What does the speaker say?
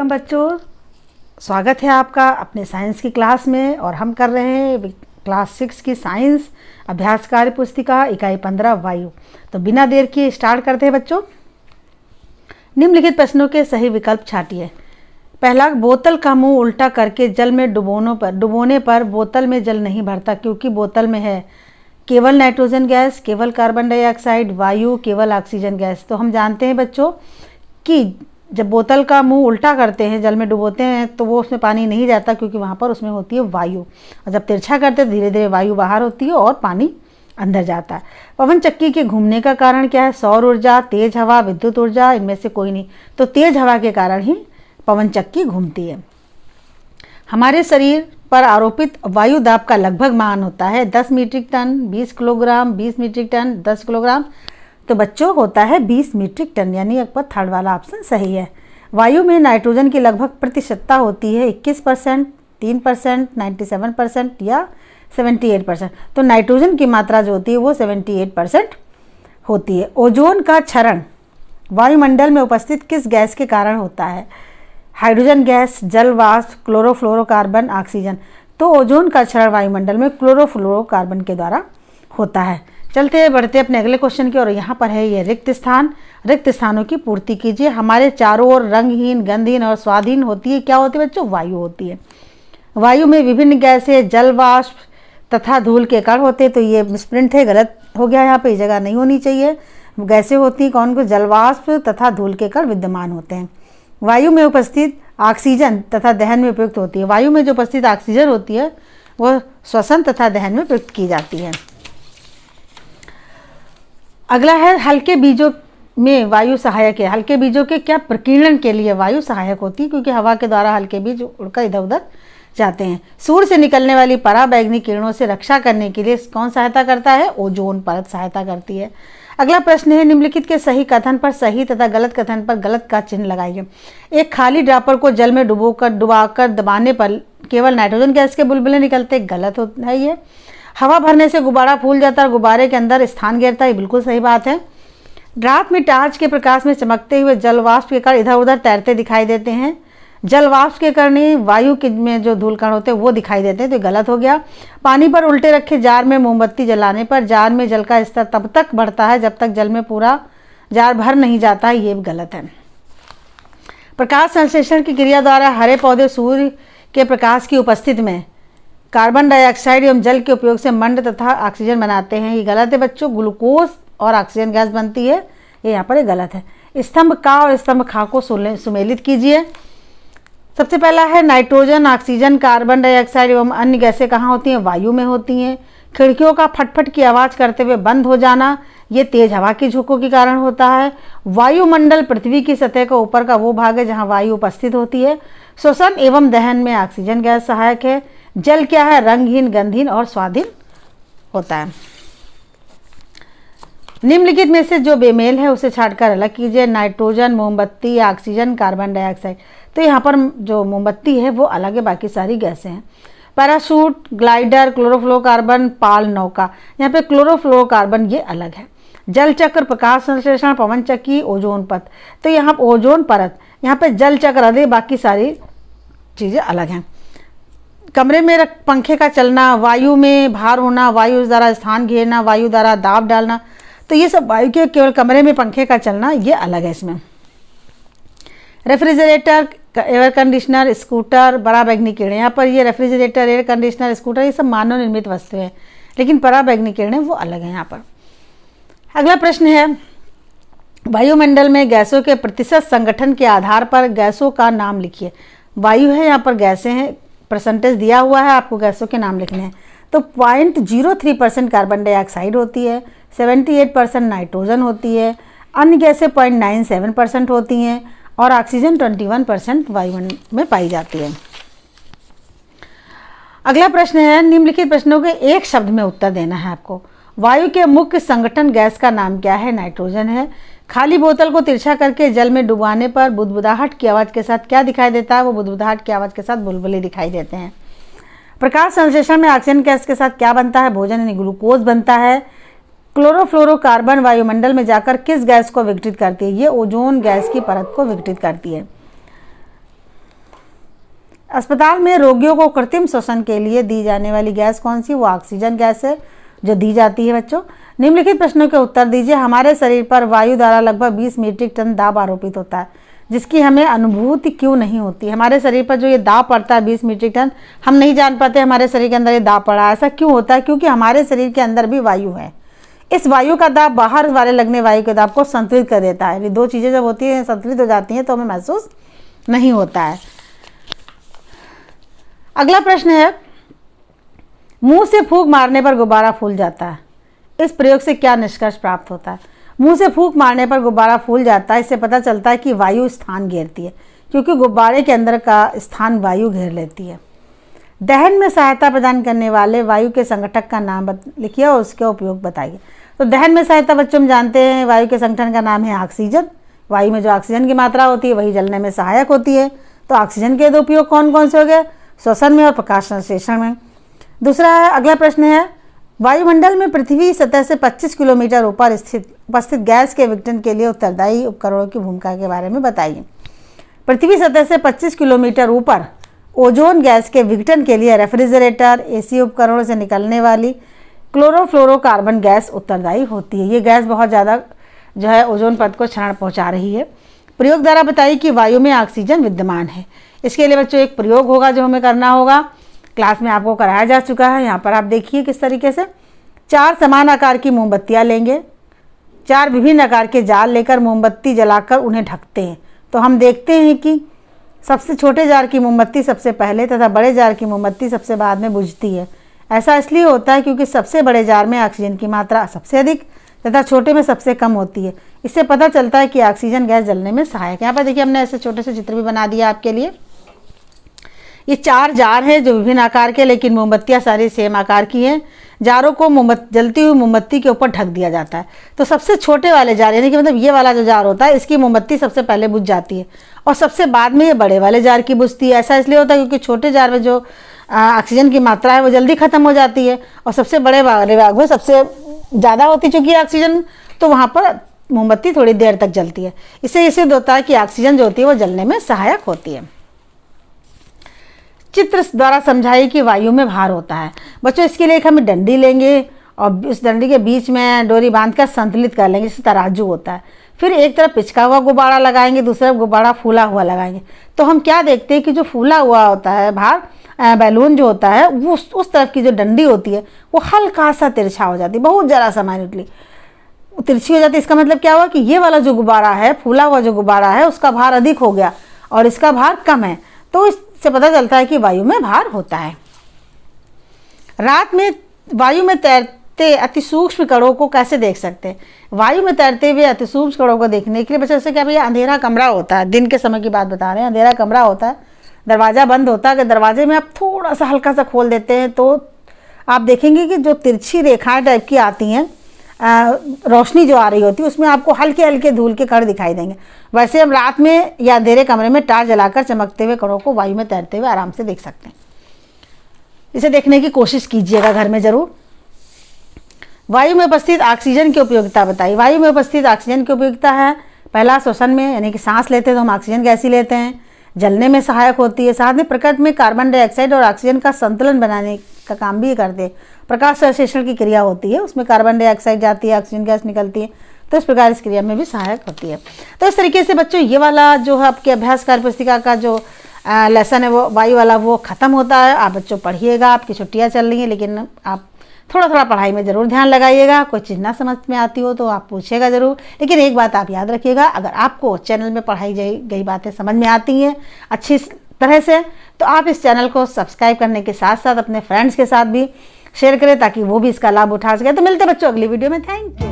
Welcome बच्चों, स्वागत है आपका अपने साइंस की क्लास में। और हम कर रहे हैं क्लास 6 की साइंस अभ्यास कार्य पुस्तिका इकाई 15 वायु। तो बिना देर किए स्टार्ट करते हैं बच्चों। निम्नलिखित प्रश्नों के सही विकल्प छांटिए। पहला, बोतल का मुंह उल्टा करके जल में डुबोने पर बोतल में जल नहीं भरता क्योंकि बोतल में है केवल नाइट्रोजन गैस, केवल कार्बन डाइऑक्साइड, वायु, केवल ऑक्सीजन गैस। तो हम जानते हैं बच्चों कि जब बोतल का मुंह उल्टा करते हैं, जल में डुबोते हैं, तो वो उसमें पानी नहीं जाता क्योंकि वहाँ पर उसमें होती है वायु। और जब तिरछा करते हैं धीरे धीरे वायु बाहर होती है और पानी अंदर जाता है। पवन चक्की के घूमने का कारण क्या है? सौर ऊर्जा, तेज हवा, विद्युत ऊर्जा, इनमें से कोई नहीं। तो तेज हवा के कारण ही पवन चक्की घूमती है। हमारे शरीर पर आरोपित वायु दाब का लगभग मान होता है 10 metric ton, 20 kilogram, 20 metric ton, 10 kilogram. तो बच्चों होता है 20 मीट्रिक टन, यानी आपका थर्ड वाला ऑप्शन सही है। वायु में नाइट्रोजन की लगभग प्रतिशतता होती है 21%, 3%, 97% या 78%। तो नाइट्रोजन की मात्रा जो होती है वो 78% होती है। ओजोन का क्षरण वायुमंडल में उपस्थित किस गैस के कारण होता है? हाइड्रोजन गैस, जल वाष्प, क्लोरोफ्लोरोकार्बन, ऑक्सीजन। तो ओजोन का क्षरण वायुमंडल में क्लोरोफ्लोरोकार्बन के द्वारा होता है। चलते बढ़ते अपने अगले क्वेश्चन की ओर। यहाँ पर है ये रिक्त स्थान। रिक्त स्थानों की पूर्ति कीजिए। हमारे चारों ओर रंगहीन, गंधहीन और स्वादहीन होती है। क्या होती है बच्चों? वायु होती है। वायु में विभिन्न गैसें, जल वाष्प तथा धूल के कण होते हैं। तो ये मिसप्रिंट है, गलत हो गया, यहाँ पे ये जगह नहीं होनी चाहिए। गैसें होती हैं कौन को? जल वाष्प तथा धूल के कण विद्यमान होते हैं। वायु में उपस्थित ऑक्सीजन तथा दहन में प्रयुक्त होती है। वायु में जो उपस्थित ऑक्सीजन होती है वह श्वसन तथा दहन में प्रयुक्त की जाती है। अगला है हल्के बीजों में वायु सहायक है। हल्के बीजों के क्या? प्रकीर्णन के लिए वायु सहायक होती है क्योंकि हवा के द्वारा हल्के बीज उड़कर इधर उधर जाते हैं। सूर्य से निकलने वाली पराबैंगनी किरणों से रक्षा करने के लिए कौन सहायता करता है? ओजोन परत सहायता करती है। अगला प्रश्न है निम्नलिखित के सही कथन पर सही तथा गलत कथन पर गलत का चिन्ह लगाइए। एक खाली ड्रॉपर को जल में डुबाकर दबाने पर केवल नाइट्रोजन गैस के बुलबुले निकलते। गलत होता है ये। हवा भरने से गुब्बारा फूल जाता है और गुब्बारे के अंदर स्थान घेरता है। बिल्कुल सही बात है। रात में टार्च के प्रकाश में चमकते हुए जल वाष्प के कण इधर उधर तैरते दिखाई देते हैं। जल वाष्प के कण वायु के में जो धूल कण होते हैं वो दिखाई देते हैं। तो गलत हो गया। पानी पर उल्टे रखे जार में मोमबत्ती जलाने पर जार में जल का स्तर तब तक बढ़ता है जब तक जल में पूरा जार भर नहीं जाता है। ये गलत है। प्रकाश संश्लेषण की क्रिया द्वारा हरे पौधे सूर्य के प्रकाश की उपस्थिति में कार्बन डाइऑक्साइड एवं जल के उपयोग से मंड तथा ऑक्सीजन बनाते हैं। ये गलत है बच्चों। ग्लूकोज और ऑक्सीजन गैस बनती है। ये यहाँ पर गलत है। स्तंभ का और स्तंभ खा को सुमेलित कीजिए। सबसे पहला है नाइट्रोजन, ऑक्सीजन, कार्बन डाइऑक्साइड एवं अन्य गैसें कहाँ होती हैं? वायु में होती हैं। खिड़कियों का फटफट की आवाज़ करते हुए बंद हो जाना ये तेज हवा के झोंकों के कारण होता है। वायुमंडल पृथ्वी की सतह का ऊपर का वो भाग है जहाँ वायु उपस्थित होती है। श्वसन एवं दहन में ऑक्सीजन गैस सहायक है। जल क्या है? रंगहीन, गंधहीन और स्वादहीन होता है। निम्नलिखित में से जो बेमेल है उसे छांटकर अलग कीजिए। नाइट्रोजन, मोमबत्ती, ऑक्सीजन, कार्बन डाइऑक्साइड। तो यहाँ पर जो मोमबत्ती है वो अलग है, बाकी सारी गैसें हैं। पैराशूट, ग्लाइडर, क्लोरोफ्लोरोकार्बन, पाल, नौका। यहाँ पे क्लोरोफ्लोरोकार्बन ये अलग है। जल चक्र, प्रकाश संश्लेषण, पवन चक्की, ओजोन परत। तो यहाँ ओजोन परत, यहाँ पे जल चक्र अलग है, बाकी सारी चीज़ें अलग हैं। कमरे में पंखे का चलना, वायु में भार होना, वायु द्वारा स्थान घेरना, वायु द्वारा दाब डालना। तो ये सब वायु के केवल कमरे में पंखे का चलना ये अलग है इसमें। रेफ्रिजरेटर, एयर कंडीशनर, स्कूटर, पराबैंगनी किरणें। यहाँ पर ये रेफ्रिजरेटर, एयर कंडीशनर, स्कूटर ये सब मानव निर्मित वस्तुएं हैं, लेकिन पराबैंगनी किरणें वो अलग हैं यहाँ पर। अगला प्रश्न है वायुमंडल में गैसों के प्रतिशत संगठन के आधार पर गैसों का नाम लिखिए। वायु है, यहाँ पर गैसें हैं, परसेंटेज दिया हुआ है, आपको गैसों के नाम लिखने हैं। तो 0.03% कार्बन डाइऑक्साइड होती है, 78% नाइट्रोजन होती है, अन्य गैसें 0.97% होती हैं और ऑक्सीजन 21% वायुमंडल में पाई जाती है। अगला प्रश्न है निम्नलिखित प्रश्नों के एक शब्द में उत्तर देना है आपको। वायु के मुख्य संगठन गैस का नाम क्या है? नाइट्रोजन है। खाली बोतल को तिरछा करके जल में डुबाने पर बुदबुदाहट की आवाज़ के साथ क्या दिखाई देता है? वो बुदबुदाहट की आवाज़ के साथ बुलबुले दिखाई देते हैं। प्रकाश संश्लेषण में ऑक्सीजन गैस के साथ क्या बनता है? भोजन यानी ग्लूकोज बनता है। क्लोरोफ्लोरोकार्बन वायुमंडल में जाकर किस गैस को विघटित करती है? ये ओजोन गैस की परत को विघटित करती है। अस्पताल में रोगियों को कृत्रिम श्वसन के लिए दी जाने वाली गैस कौन सी? वो ऑक्सीजन गैस है जो दी जाती है बच्चों। निम्नलिखित प्रश्नों के उत्तर दीजिए। हमारे शरीर पर वायु द्वारा लगभग 20 मीट्रिक टन दाब आरोपित होता है, जिसकी हमें अनुभूति क्यों नहीं होती? हमारे शरीर पर जो ये दाब पड़ता है 20 मीट्रिक टन, हम नहीं जान पाते हमारे शरीर के अंदर ये दाब पड़ा है। ऐसा क्यों होता है? क्योंकि हमारे शरीर के अंदर भी वायु है। इस वायु का दाब बाहर वाले लगने वायु के दाब को संतुलित कर देता है। ये दो चीज़ें जब होती हैं, संतुलित हो जाती हैं, तो हमें महसूस नहीं होता है। अगला प्रश्न है, मुंह से फूंक मारने पर गुब्बारा फूल जाता है। इस प्रयोग से क्या निष्कर्ष प्राप्त होता है? मुंह से फूंक मारने पर गुब्बारा फूल जाता है, इससे पता चलता है कि वायु स्थान घेरती है, क्योंकि गुब्बारे के अंदर का स्थान वायु घेर लेती है। दहन में सहायता प्रदान करने वाले वायु के संगठक का नाम लिखिए और उसका उपयोग बताइए। तो दहन में सहायता बच्चों हम जानते हैं वायु के संगठन का नाम है ऑक्सीजन। वायु में जो ऑक्सीजन की मात्रा होती है वही जलने में सहायक होती है। तो ऑक्सीजन के दो उपयोग कौन कौन से हो गए? श्वसन में और प्रकाश संश्लेषण में। दूसरा है, अगला प्रश्न है, वायुमंडल में पृथ्वी सतह से 25 किलोमीटर ऊपर उपस्थित गैस के विघटन के लिए उत्तरदायी उपकरणों की भूमिका के बारे में बताइए। पृथ्वी सतह से 25 किलोमीटर ऊपर ओजोन गैस के विघटन के लिए रेफ्रिजरेटर, एसी उपकरणों से निकलने वाली क्लोरोफ्लोरोकार्बन गैस उत्तरदायी होती है। ये गैस बहुत ज़्यादा जो है ओजोन परत को क्षरण पहुँचा रही है। प्रयोग द्वारा बताइए कि वायु में ऑक्सीजन विद्यमान है। इसके लिए बच्चों एक प्रयोग होगा जो हमें करना होगा, क्लास में आपको कराया जा चुका है। यहाँ पर आप देखिए किस तरीके से 4 समान आकार की मोमबत्तियाँ लेंगे, 4 विभिन्न आकार के जाल लेकर मोमबत्ती जलाकर उन्हें ढकते हैं। तो हम देखते हैं कि सबसे छोटे जार की मोमबत्ती सबसे पहले तथा बड़े जार की मोमबत्ती सबसे बाद में बुझती है। ऐसा इसलिए होता है क्योंकि सबसे बड़े जार में ऑक्सीजन की मात्रा सबसे अधिक तथा छोटे में सबसे कम होती है। इससे पता चलता है कि ऑक्सीजन गैस जलने में सहायक है। यहाँ पर देखिए हमने ऐसे छोटे से चित्र भी बना दिया आपके लिए। ये 4 जार हैं जो विभिन्न आकार के, लेकिन मोमबत्तियाँ सारी सेम आकार की हैं। जारों को जलती हुई मोमबत्ती के ऊपर ढक दिया जाता है। तो सबसे छोटे वाले जार, यानी कि मतलब ये वाला जो जार होता है, इसकी मोमबत्ती सबसे पहले बुझ जाती है और सबसे बाद में ये बड़े वाले जार की बुझती है। ऐसा इसलिए होता है क्योंकि छोटे जार में जो ऑक्सीजन की मात्रा है वो जल्दी खत्म हो जाती है और सबसे बड़े वाले भाग में सबसे ज़्यादा होती चूँकि ऑक्सीजन, तो वहाँ पर मोमबत्ती थोड़ी देर तक जलती है। इससे ये सिद्ध होता है कि ऑक्सीजन जो होती है वो जलने में सहायक होती है। चित्र द्वारा समझाइए कि वायु में भार होता है। बच्चों इसके लिए एक हम डंडी लेंगे और उस डंडी के बीच में डोरी बांधकर संतुलित कर लेंगे, जैसे तराजू होता है। फिर एक तरफ पिचका हुआ गुब्बारा लगाएंगे, दूसरी तरफ गुब्बारा फूला हुआ लगाएंगे। तो हम क्या देखते हैं कि जो फूला हुआ होता है भार बैलून जो होता है वो उस तरफ की जो डंडी होती है वो हल्का सा तिरछा हो जाती है, बहुत ज़रा सा माइन्यूटली तिरछी हो जाती है। इसका मतलब क्या हुआ कि ये वाला जो गुब्बारा है, फूला हुआ जो गुब्बारा है, उसका भार अधिक हो गया और इसका भार कम है। तो इससे पता चलता है कि वायु में भार होता है। रात में वायु में तैरते अति सूक्ष्म कणों को कैसे देख सकते हैं? वायु में तैरते हुए अति सूक्ष्म कणों को देखने के लिए बच्चे जैसे क्या भैया अंधेरा कमरा होता है, दिन के समय की बात बता रहे हैं, अंधेरा कमरा होता है, दरवाज़ा बंद होता है। अगर दरवाजे में आप थोड़ा सा हल्का सा खोल देते हैं तो आप देखेंगे कि जो तिरछी रेखाएं टाइप की आती हैं, रोशनी जो आ रही होती है उसमें आपको हल्के हल्के धूल के कण दिखाई देंगे। वैसे हम रात में या अंधेरे कमरे में टार्च जलाकर चमकते हुए कणों को वायु में तैरते हुए आराम से देख सकते हैं। इसे देखने की कोशिश कीजिएगा घर में ज़रूर। वायु में उपस्थित ऑक्सीजन की उपयोगिता बताइए। वायु में उपस्थित ऑक्सीजन की उपयोगिता है, पहला श्वसन में, यानी कि सांस लेते हैं तो हम ऑक्सीजन गैस ही लेते हैं, जलने में सहायक होती है, साथ में प्रकृति में कार्बन डाइऑक्साइड और ऑक्सीजन का संतुलन बनाने का काम भी करते हैं। प्रकाश संश्लेषण की क्रिया होती है, उसमें कार्बन डाइऑक्साइड जाती है, ऑक्सीजन गैस निकलती है, तो इस प्रकार इस क्रिया में भी सहायक होती है। तो इस तरीके से बच्चों ये वाला जो है आपके अभ्यास कार्य पुस्तिका का जो लेसन है वो वायु वाला वो ख़त्म होता है। आप बच्चों पढ़िएगा, आपकी छुट्टियाँ चल रही हैं, लेकिन आप थोड़ा थोड़ा पढ़ाई में ज़रूर ध्यान लगाइएगा। कोई चीज़ ना समझ में आती हो तो आप पूछिएगा ज़रूर। लेकिन एक बात आप याद रखिएगा, अगर आपको चैनल में पढ़ाई गई बातें समझ में आती हैं अच्छी तरह से, तो आप इस चैनल को सब्सक्राइब करने के साथ साथ अपने फ्रेंड्स के साथ भी शेयर करें ताकि वो भी इसका लाभ उठा सके। तो मिलते हैं बच्चों अगली वीडियो में। Thank you.